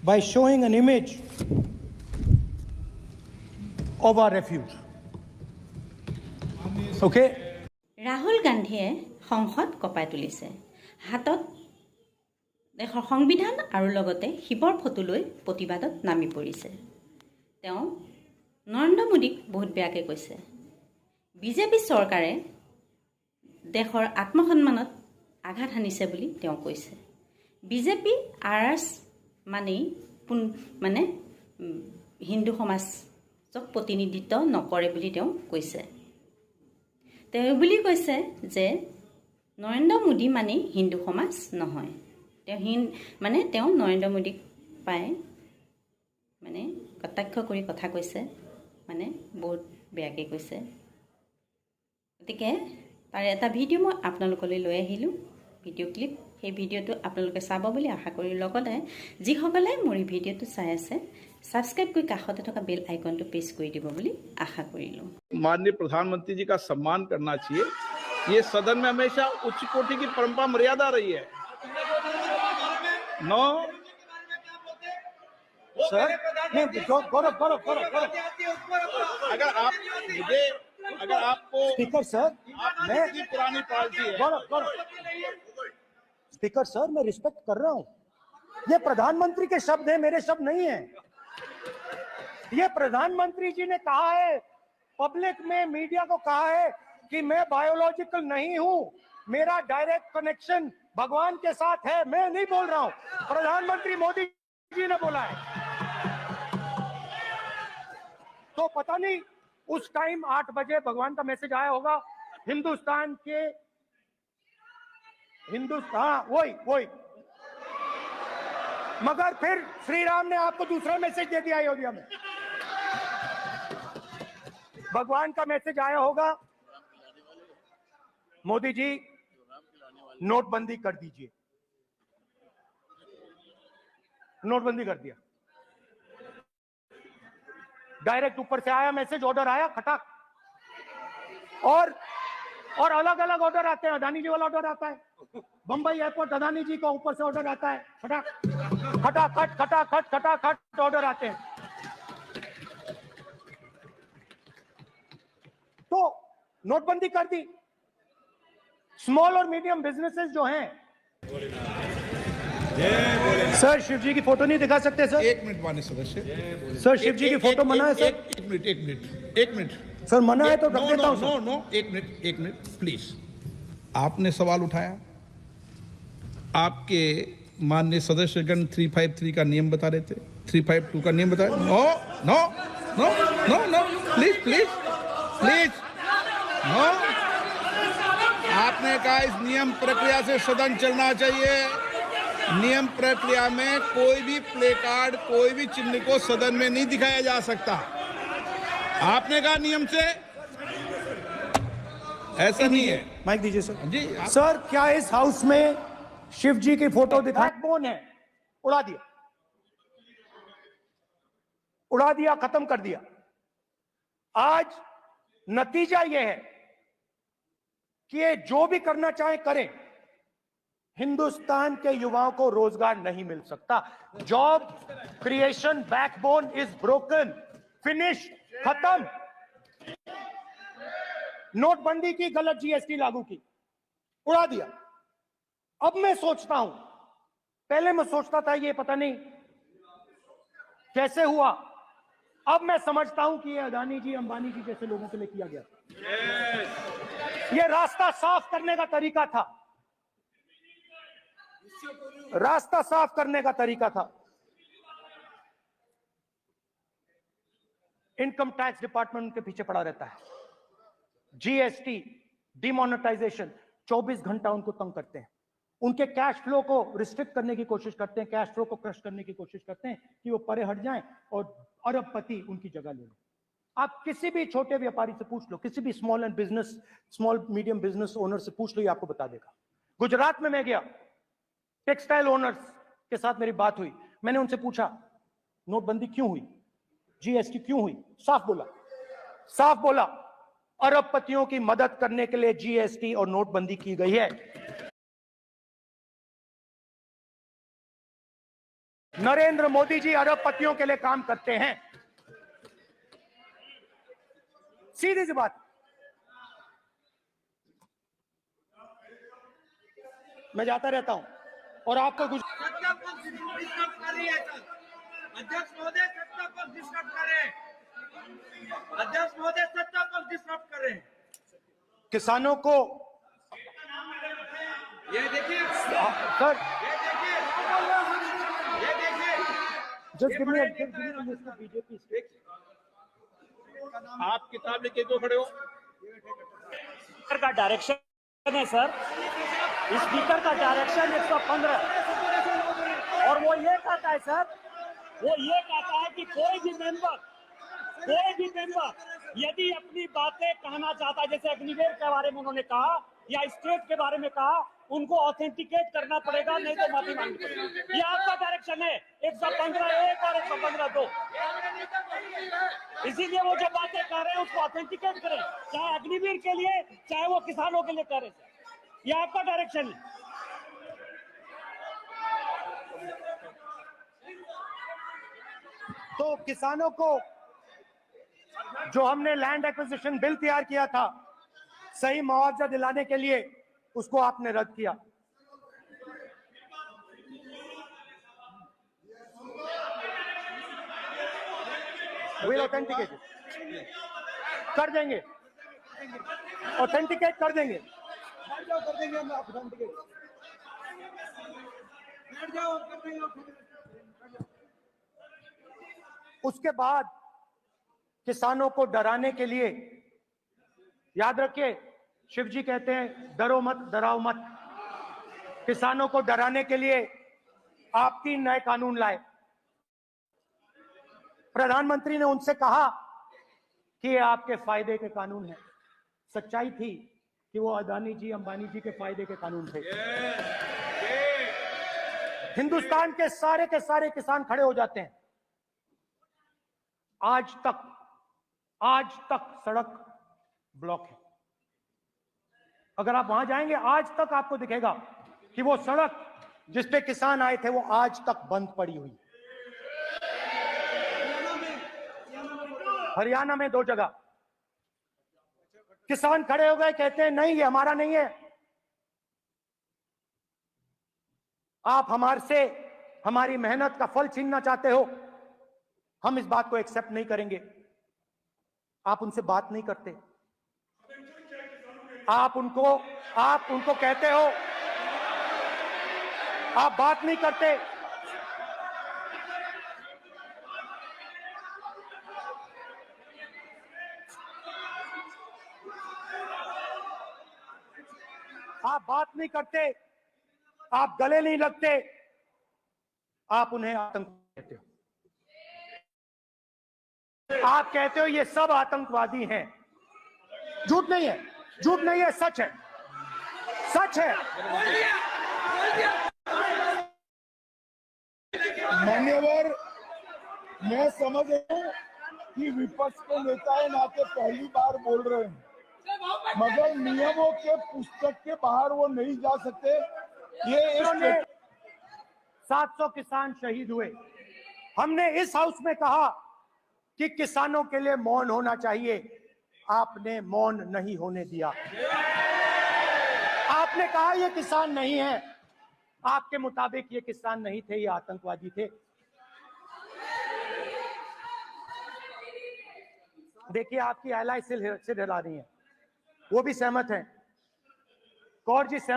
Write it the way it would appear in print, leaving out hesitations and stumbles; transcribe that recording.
by showing an image of our refuge. Okay? Rahul গান্ধীয়ে সংসদ কঁপাই তুলিছে। হাতত দেশৰ সংবিধান আৰু লগতে শিৱৰ ফটো লৈ প্ৰতিবাদত নামি পৰিছে। তেওঁ নৰেন্দ্ৰ মোদীক বহুত বেয়াকৈ কৈছে। বিজেপি চৰকাৰে দেশৰ আত্মসন্মানত আঘাত হানিছে বুলি তেওঁ কৈছে। বিজেপি আৰএছ মানে হিন্দু সমাজক প্ৰতিনিধিত্ব নকৰে বুলি তেওঁ কৈছে। তেওঁ বুলি কৈছে যে নৰেন্দ্ৰ মোদী মানে হিন্দু সমাজ নহয়। তেওঁ নৰেন্দ্ৰ মোদীক পাই কটাক্ষ কৰি কথা কৈছে, বহুত বেয়াকৈ কৈছে। গতিকে তাৰ এটা ভিডিঅ' মই আপোনালোকলৈ লৈ আহিলোঁ, ভিডিঅ' ক্লিপ। সেই ভিডিঅ'টো আপোনালোকে চাব বুলি আশা কৰি, লগতে যিসকলে মোৰ এই ভিডিঅ'টো চাই আছে ছাবস্ক্ৰাইব কৰি কাষতে থকা বেল আইকনটো প্ৰেছ কৰি দিব বুলি আশা কৰিলোঁ। माननीय प्रधानमंत्री जी का सम्मान करना चाहिए। ये सदन में हमेशा उच्च कोटि की परंपरा मर्यादा रही है। नो सर, अगर आपको स्पीकर सर, मैं पुरानी पार्टी है। स्पीकर सर, मैं रिस्पेक्ट कर रहा हूं। ये प्रधानमंत्री के शब्द हैं, मेरे शब्द नहीं है। ये प्रधानमंत्री जी ने कहा है, पब्लिक में मीडिया को कहा है कि मैं बायोलॉजिकल नहीं हूं, मेरा डायरेक्ट कनेक्शन भगवान के साथ है। मैं नहीं बोल रहा हूं, प्रधानमंत्री मोदी जी ने बोला है। तो पता नहीं उस टाइम 8 बजे भगवान का मैसेज आया होगा हिंदुस्तान वही मगर फिर श्री राम ने आपको दूसरा मैसेज दे दिया अयोध्या में। भगवान का मैसेज आया होगा, मोदी जी नोटबंदी कर दीजिए। नोटबंदी कर दिया, डायरेक्ट ऊपर से आया मैसेज, ऑर्डर आया खटाक। और अलग अलग ऑर्डर आते हैं। अदानी जी वाला ऑर्डर आता है, बंबई एयरपोर्ट अदानी जी का ऊपर से ऑर्डर आता है, खटाखट ऑर्डर आते हैं। तो नोटबंदी कर दी। स्मॉल और मीडियम बिजनेसेस जो हैं, सर शिव जी की फोटो नहीं दिखा सकते सर? एक मिनट माननीय सदस्य, सर शिव जी की फोटो मना है सर? एक मिनट सर मना है तो रख देता हूं। नो, एक मिनट प्लीज। आपने सवाल उठाया, आपके माननीय सदस्यगण 353 का नियम बता रहे थे, 352 का नियम बताया। No please no. आपने कहा इस नियम प्रक्रिया से सदन चलना चाहिए। नियम प्रक्रिया में कोई भी प्ले कार्ड, कोई भी चिन्ह को सदन में नहीं दिखाया जा सकता। आपने कहा नियम से, ऐसा नहीं है। माइक दीजिए सर जी। सर, क्या इस हाउस में शिव जी की फोटो बैकबोन है? उड़ा दिया, खत्म कर दिया। आज नतीजा यह है कि ये जो भी करना चाहे करें, हिंदुस्तान के युवाओं को रोजगार नहीं मिल सकता। Job creation backbone is broken, finish, खत्म। नोटबंदी की, गलत जीएसटी लागू की, उड़ा दिया। अब मैं सोचता हूं, पहले मैं सोचता था ये पता नहीं कैसे हुआ, अब मैं समझता हूं कि ये अदानी जी, अंबानी जी जैसे लोगों के लिए किया गया। ये रास्ता साफ करने का तरीका था, रास्ता साफ करने का तरीका था। इनकम टैक्स डिपार्टमेंट उनके पीछे पड़ा रहता है। जीएसटी, डिमोनेटाइजेशन, 24 घंटा उनको तंग करते हैं। उनके कैश फ्लो को रिस्ट्रिक्ट करने की कोशिश करते हैं, कैश फ्लो को क्रश करने की कोशिश करते हैं कि वो परे हट जाएं और अरबपति उनकी जगह ले लें। आप किसी भी छोटे व्यापारी से पूछ लो, किसी भी स्मॉल मीडियम बिजनेस ओनर से पूछ लो, ये आपको बता देगा। गुजरात में मैं गया, टेक्सटाइल ओनर्स के साथ मेरी बात हुई। मैंने उनसे पूछा नोटबंदी क्यों हुई, जीएसटी क्यों हुई? साफ बोला अरबपतियों की मदद करने के लिए जीएसटी और नोटबंदी की गई है। नरेंद्र मोदी जी अरबपतियों के लिए काम करते हैं। सीधी सी बात। मैं जाता रहता हूं और आपको कुछ सत्ता पक्ष डिस्टर्ब कर रही है सर। अध्यक्ष महोदय सत्ता पक्ष डिस्टर्ब कर रहे हैं। अध्यक्ष महोदय सत्ता पक्ष डिस्टर्ब कर रहे हैं। किसानों को ये देखिए सर, ये देखिए जस्ट गिव मी बीजेपी। आप किताब लेके क्यों खड़े हो? स्पीकर का डायरेक्शन है सर, स्पीकर का डायरेक्शन 115 और वो ये कहता है सर, वो ये कहता है कि कोई भी मेंबर यदि अपनी बातें कहना चाहता है, जैसे अग्निवीर के बारे में उन्होंने कहा या स्टेट के बारे में कहा, उनको ऑथेंटिकेट करना पड़ेगा, नहीं तो माफी मांगनी पड़ेगी। ये आपका डायरेक्शन है 115(1) और 115(2). इसीलिए वो जो बातें कर रहे हैं उसको ऑथेंटिकेट करें, चाहे अग्निवीर के लिए चाहे वो किसानों के लिए कर रहे हैं। ये आपका डायरेक्शन है। तो किसानों को जो हमने लैंड एक्विजिशन बिल तैयार किया था सही मुआवजा दिलाने के लिए, उसको आपने रद्द किया। विल ऑथेंटिकेट कर देंगे, ऑथेंटिकेट कर देंगे। हम ऑथेंटिकेट उसके बाद किसानों को डराने के लिए, याद रखिए शिव जी कहते हैं डरो मत डराओ मत, किसानों को डराने के लिए आप 3 नए कानून लाए। प्रधानमंत्री ने उनसे कहा कि ये आपके फायदे के कानून हैं। सच्चाई थी कि वो अदानी जी अंबानी जी के फायदे के कानून थे। हिंदुस्तान के सारे किसान खड़े हो जाते हैं। आज तक सड़क ब्लॉक है। अगर आप वहां जाएंगे आज तक आपको दिखेगा कि वो सड़क जिस पे किसान आए थे वो आज तक बंद पड़ी हुई। हरियाणा में 2 जगह किसान खड़े हो गए, कहते हैं नहीं ये हमारा नहीं है, आप हमारे से हमारी मेहनत का फल छीनना चाहते हो, हम इस बात को एक्सेप्ट नहीं करेंगे। आप उनसे बात नहीं करते, आप उनको कहते हो, आप बात नहीं करते। आप बात नहीं करते, आप गले नहीं लगते, आप उन्हें आतंकवादी कहते हो। आप कहते हो ये सब आतंकवादी हैं। झूठ नहीं है, झूठ नहीं है, सच है, सच है। मान्यवर, मैं समझ रहा हूं कि विपक्ष के नेता है नाते पहली बार बोल रहे हैं, मगर नियमों के पुस्तक के बाहर वो नहीं जा सकते। ये 700 किसान शहीद हुए। हमने इस हाउस में कहा कि किसानों के लिए मौन होना चाहिए, आपने मौन नहीं होने दिया। आपने कहा ये किसान नहीं है, आपके मुताबिक ये किसान नहीं थे, ये आतंकवादी थे। देखिए आपकी एलआई सिर हिला रही है, वो भी सहमत है। कौर जी सहमत